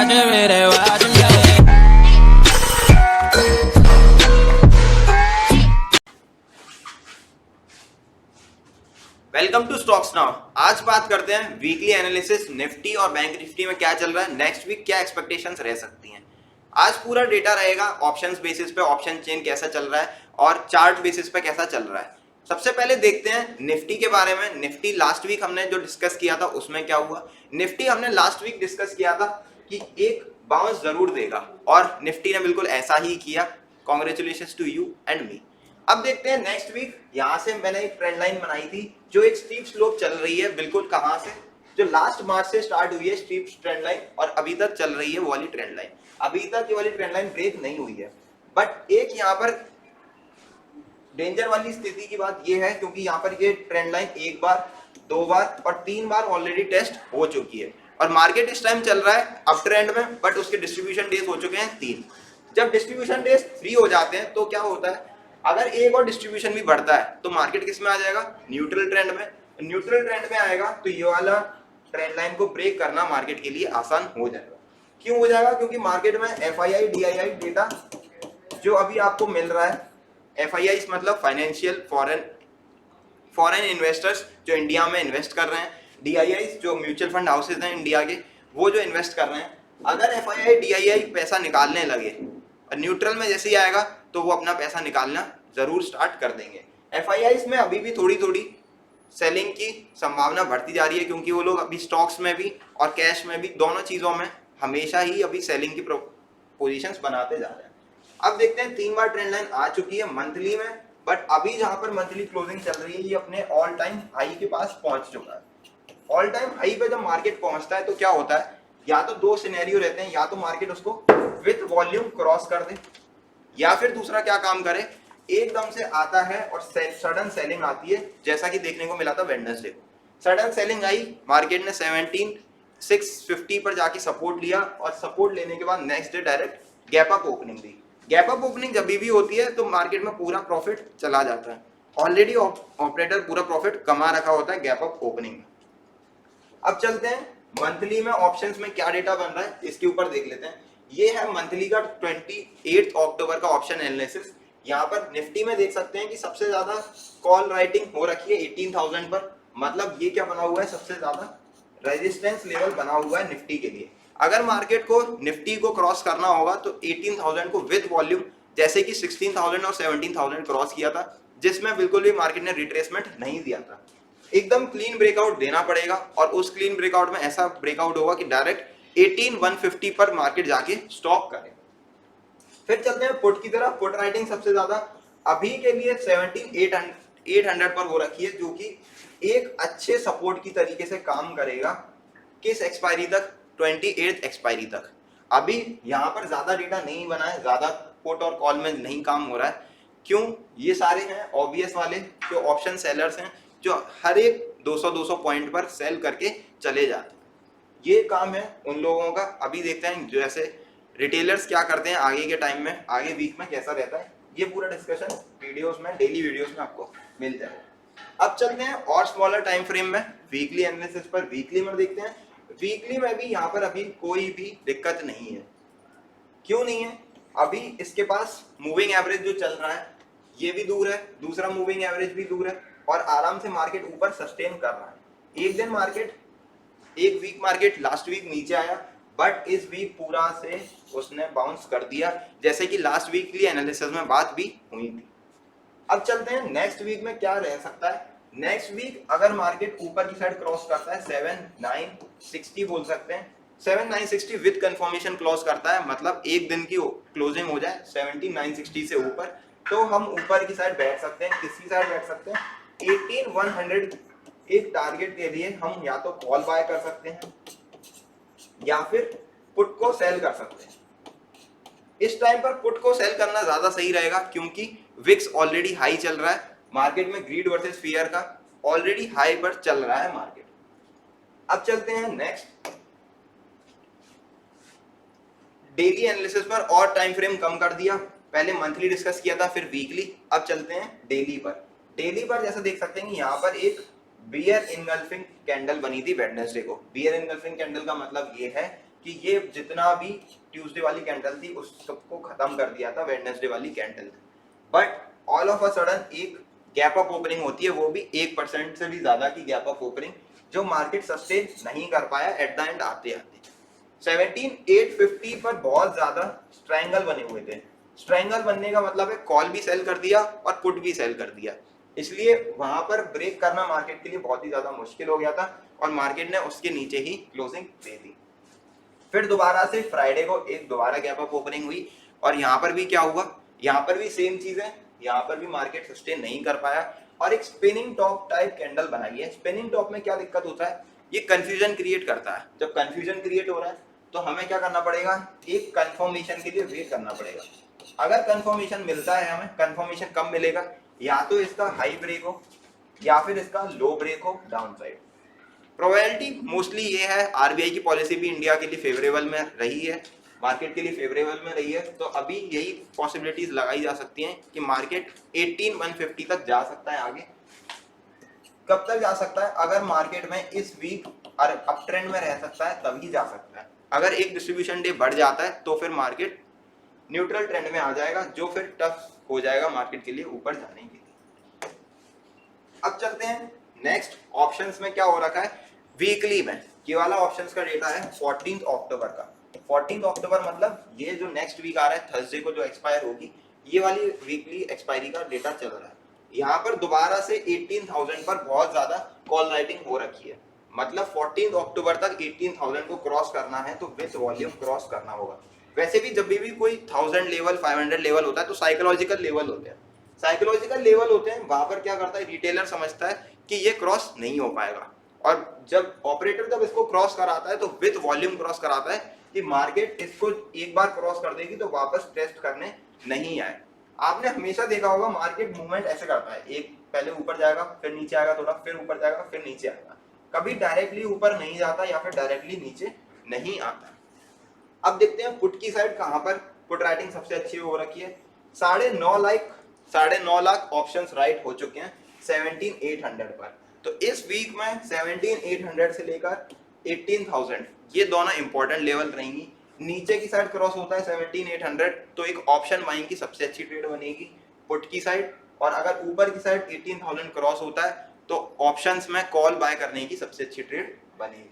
मेरे watch me. Welcome to stocks now. आज बात करते हैं वीकली एनालिसिस निफ्टी और बैंक निफ्टी में क्या चल रहा है, नेक्स्ट वीक क्या एक्सपेक्टेशंस रह सकती हैं। आज पूरा डेटा रहेगा ऑप्शंस बेसिस पे, ऑप्शन चेन कैसा चल रहा है और चार्ट बेसिस पे कैसा चल रहा है। सबसे पहले देखते हैं निफ्टी के बारे में। निफ्टी लास्ट वीक हमने जो डिस्कस किया था उसमें क्या हुआ। निफ्टी हमने लास्ट वीक डिस्कस किया था कि एक बाउंस जरूर देगा और निफ्टी ने बिल्कुल ऐसा ही किया। Congratulations to you and me. अब देखते हैं नेक्स्ट वीक। यहां से मैंने एक ट्रेंड लाइन बनाई थी जो एक स्टीप स्लोप चल रही है, बिल्कुल कहां से, जो लास्ट मार्च से स्टार्ट हुई है स्टीप ट्रेंड लाइन और अभी तक चल रही है वो वाली ट्रेंड लाइन। अभी तक ये वाली ट्रेंड लाइन ब्रेक नहीं हुई है, बट एक यहाँ पर डेंजर वाली स्थिति की बात ये है क्योंकि यहाँ पर ये ट्रेंड लाइन एक बार, दो बार और तीन बार ऑलरेडी टेस्ट हो चुकी है और मार्केट इस टाइम चल रहा है अप ट्रेंड में, बट उसके डिस्ट्रीब्यूशन डेज हो चुके हैं 3। जब डिस्ट्रीब्यूशन डेज 3 हो जाते हैं तो क्या होता है, अगर एक और डिस्ट्रीब्यूशन भी बढ़ता है तो मार्केट किस में आ जाएगा, न्यूट्रल ट्रेंड में। न्यूट्रल ट्रेंड में आएगा तो ये वाला ट्रेंड लाइन को ब्रेक करना मार्केट के लिए आसान हो जाएगा। क्यों हो जाएगा, क्योंकि मार्केट में एफआईआई डीआईआई डेटा जो अभी आपको मिल रहा है, एफआईआई मतलब फाइनेंशियल फॉरेन इन्वेस्टर्स जो इंडिया में इन्वेस्ट कर रहे हैं, डीआईआई जो म्यूचुअल फंड हाउसेज हैं इंडिया के, वो जो इन्वेस्ट कर रहे हैं। अगर एफआईआई डीआईआई पैसा निकालने लगे और न्यूट्रल में जैसे ही आएगा तो वो अपना पैसा निकालना जरूर स्टार्ट कर देंगे। एफआईआईज में अभी भी थोड़ी थोड़ी सेलिंग की संभावना बढ़ती जा रही है क्योंकि वो लोग अभी स्टॉक्स में भी और कैश में भी, दोनों चीजों में हमेशा ही अभी सेलिंग की पोजीशंस बनाते जा रहे हैं। अब देखते हैं 3 बार ट्रेंड लाइन आ चुकी है मंथली में, बट अभी जहां पर मंथली क्लोजिंग चल रही है ये अपने ऑल टाइम हाई के पास पहुंच चुका है। ऑल टाइम हाई पे जब मार्केट पहुंचता है तो क्या होता है, या तो 2 सिनेरियो रहते हैं, या तो मार्केट उसको विथ वॉल्यूम क्रॉस कर दे, या फिर दूसरा क्या काम करे, एकदम से आता है और सडन सेलिंग आती है, जैसा कि देखने को मिला था वेडनेसडे को। सडन सेलिंग आई, मार्केट ने 17,650 पर जाके सपोर्ट लिया और सपोर्ट लेने के बाद next day direct gap up opening दी। गैप अप ओपनिंग जब भी होती है तो मार्केट में पूरा प्रॉफिट चला जाता है। ऑलरेडी ऑपरेटर पूरा प्रॉफिट कमा रखा होता है गैप अप ओपनिंग में। अब चलते हैं मंथली में ऑप्शंस में क्या डेटा बन रहा है, इसके ऊपर देख लेते हैं। ये है मंथली का 28 अक्टूबर का ऑप्शन एनालिसिस। यहाँ पर निफ्टी में देख सकते हैं कि सबसे ज्यादा कॉल राइटिंग हो रखी है 18,000 पर, मतलब ये क्या बना हुआ है, सबसे ज्यादा रेजिस्टेंस लेवल बना हुआ है निफ्टी के लिए। अगर मार्केट को निफ्टी को क्रॉस करना होगा तो 18,000 को विद वॉल्यूम, जैसे कि 16,000 और 17,000 क्रॉस किया था, जिसमें बिल्कुल भी मार्केट ने रिट्रेसमेंट नहीं दिया था। एकदम क्लीन ब्रेकआउट देना पड़ेगा और उस क्लीन ब्रेकआउट में ऐसा ब्रेकआउट होगा कि डायरेक्ट 18,150 पर मार्केट जाके स्टॉप करे। फिर चलते हैं पुट की तरफ। पुट राइटिंग सबसे ज्यादा अभी के लिए 17,800 पर हो रखी है, जो कि एक अच्छे सपोर्ट की तरीके से काम करेगा। किस एक्सपायरी तक, 28 एक्सपायरी तक। अभी यहाँ पर ज्यादा डेटा नहीं बना है, ज्यादा पुट और कॉल में नहीं काम हो रहा है। क्यों, ये सारे हैं ऑब्वियस वाले जो ऑप्शन सेलर्स हैं जो हर एक 200-200 पॉइंट पर सेल करके चले जाते हैं। ये काम है उन लोगों का। अभी देखते हैं जैसे रिटेलर्स क्या करते हैं आगे के टाइम में, आगे वीक में कैसा रहता है, ये पूरा डिस्कशन वीडियोस में, डेली वीडियोस में आपको मिल जाएगा। अब चलते हैं और स्मॉलर टाइम फ्रेम में वीकली एनालिसिस पर। वीकली में देखते हैं, वीकली में भी यहाँ पर अभी कोई भी दिक्कत नहीं है। क्यों नहीं है, अभी इसके पास मूविंग एवरेज जो चल रहा है ये भी दूर है, दूसरा मूविंग एवरेज भी दूर है और आराम से मार्केट ऊपर सस्टेन कर रहा है। एक दिन मार्केट, एक वीक मार्केट लास्ट वीक नीचे आया, बट इस वीक पूरा से उसने बाउंस कर दिया, जैसे कि लास्ट वीकली एनालिसिस में बात भी हुई थी। अब चलते हैं नेक्स्ट वीक में क्या रह सकता है। नेक्स्ट वीक अगर मार्केट ऊपर की साइड क्रॉस करता है 7,960 बोल सकते हैं, 7,960 विद कंफर्मेशन क्लोज करता है, मतलब एक दिन की क्लोजिंग हो जाए 17,960 से ऊपर, तो हम ऊपर की साइड बैठ सकते हैं। किसकी साइड बैठ सकते हैं, 18,100 एक टारगेट के लिए हम या तो कॉल बाय कर सकते हैं या फिर पुट को सेल कर सकते हैं। इस टाइम पर पुट को सेल करना ज्यादा सही रहेगा क्योंकि विक्स ऑलरेडी हाई चल रहा है। मार्केट में ग्रीड वर्सेस फियर का ऑलरेडी हाई पर चल रहा है मार्केट। अब चलते हैं नेक्स्ट डेली एनालिसिस पर, और टाइम फ्रेम कम कर दिया। पहले मंथली डिस्कस किया था, फिर वीकली, अब चलते हैं डेली पर। डेली पर जैसा देख सकते हैं कि यहाँ पर एक बियर इनगल्फिंग कैंडल बनी थी वेडनेसडे को। बियर इनगल्फिंग कैंडल का मतलब ये है कि ये जितना भी ट्यूसडे वाली कैंडल थी उस सबको खत्म कर दिया था वेडनेसडे वाली candle, but all of a sudden एक गैप अप ओपनिंग होती है, वो भी 1% से भी ज्यादा की गैप अप ओपनिंग, जो मार्केट सस्टेन नहीं कर पाया एट द एंड आते आते 17,850 पर बहुत ज्यादा स्ट्रैंगल बने हुए थे। स्ट्रैंगल बनने का मतलब है कॉल भी सेल कर दिया और पुट भी सेल कर दिया, इसलिए वहां पर ब्रेक करना मार्केट के लिए बहुत ही ज्यादा मुश्किल हो गया था और मार्केट ने उसके नीचे ही क्लोजिंग दे दी। फिर दोबारा से फ्राइडे को एक दोबारा गैप अप ओपनिंग हुई और यहाँ पर भी क्या हुआ, यहाँ पर भी सेम चीज है, यहाँ पर भी मार्केट सस्टेन नहीं कर पाया और एक स्पिनिंग टॉप टाइप कैंडल बनाई है। स्पिनिंग टॉप में क्या दिक्कत होता है, ये कंफ्यूजन क्रिएट करता है। जब कंफ्यूजन क्रिएट हो रहा है तो हमें क्या करना पड़ेगा, एक कंफर्मेशन के लिए वेट करना पड़ेगा। अगर कंफर्मेशन मिलता है, हमें कंफर्मेशन कब मिलेगा, या तो इसका हाई ब्रेक हो या फिर इसका लो ब्रेक हो डाउन साइड। प्रोबेबिलिटी मोस्टली ये है, आरबीआई की पॉलिसी भी इंडिया के लिए फेवरेबल में रही है, मार्केट के लिए फेवरेबल में रही है, तो अभी यही पॉसिबिलिटीज लगाई जा सकती हैं कि मार्केट 18,150 तक जा सकता है आगे। कब तक जा सकता है, अगर मार्केट में इस वीक अप ट्रेंड में रह सकता है तभी जा सकता है। अगर एक डिस्ट्रीब्यूशन डे बढ़ जाता है तो फिर मार्केट न्यूट्रल ट्रेंड में आ जाएगा, जो फिर टफ हो जाएगा मार्केट के लिए ऊपर जाने के लिए। अब चलते हैं नेक्स्ट ऑप्शंस में क्या हो रखा है वीकली में। ये वाला ऑप्शंस का डेटा है 14 अक्टूबर का। 14 अक्टूबर मतलब ये जो नेक्स्ट वीक आ रहा है थर्सडे को जो एक्सपायर होगी, ये वाली वीकली एक्सपायरी का डेटा चल रहा है। यहाँ पर दोबारा से 18,000 पर बहुत ज्यादा कॉल राइटिंग हो रखी है, मतलब 14 अक्टूबर तक 18,000 को क्रॉस करना है तो विथ वॉल्यूम क्रॉस करना होगा। वैसे भी जब भी कोई 1000 लेवल 500 लेवल होता है तो साइकोलॉजिकल लेवल होते हैं, साइकोलॉजिकल लेवल होते हैं, वहां पर क्या करता है रिटेलर समझता है कि ये क्रॉस नहीं हो पाएगा, और जब ऑपरेटर जब इसको क्रॉस कराता है तो विथ वॉल्यूम क्रॉस कराता है कि मार्केट इसको एक बार क्रॉस कर देगी तो वापस टेस्ट करने नहीं आए। आपने हमेशा देखा होगा मार्केट मूवमेंट ऐसे करता है, एक पहले ऊपर जाएगा फिर नीचे आएगा, थोड़ा फिर ऊपर जाएगा फिर नीचे आएगा, कभी डायरेक्टली ऊपर नहीं जाता या फिर डायरेक्टली नीचे नहीं आता। अब देखते हैं पुट की साइड कहां पर पुट राइटिंग सबसे अच्छी हो रखी है। 9.5 लाख ऑप्शंस राइट हो चुके हैं 17,800 पर। तो इस वीक में 17,800 से लेकर 18,000 ये दोनों इंपॉर्टेंट लेवल रहेंगी। नीचे की साइड क्रॉस होता है 17,800 तो एक ऑप्शन बाइंग की सबसे अच्छी ट्रेड बनेगी पुट की साइड, और अगर ऊपर की साइड 18,000 क्रॉस होता है तो ऑप्शंस में कॉल बाय करने की सबसे अच्छी ट्रेड बनेगी।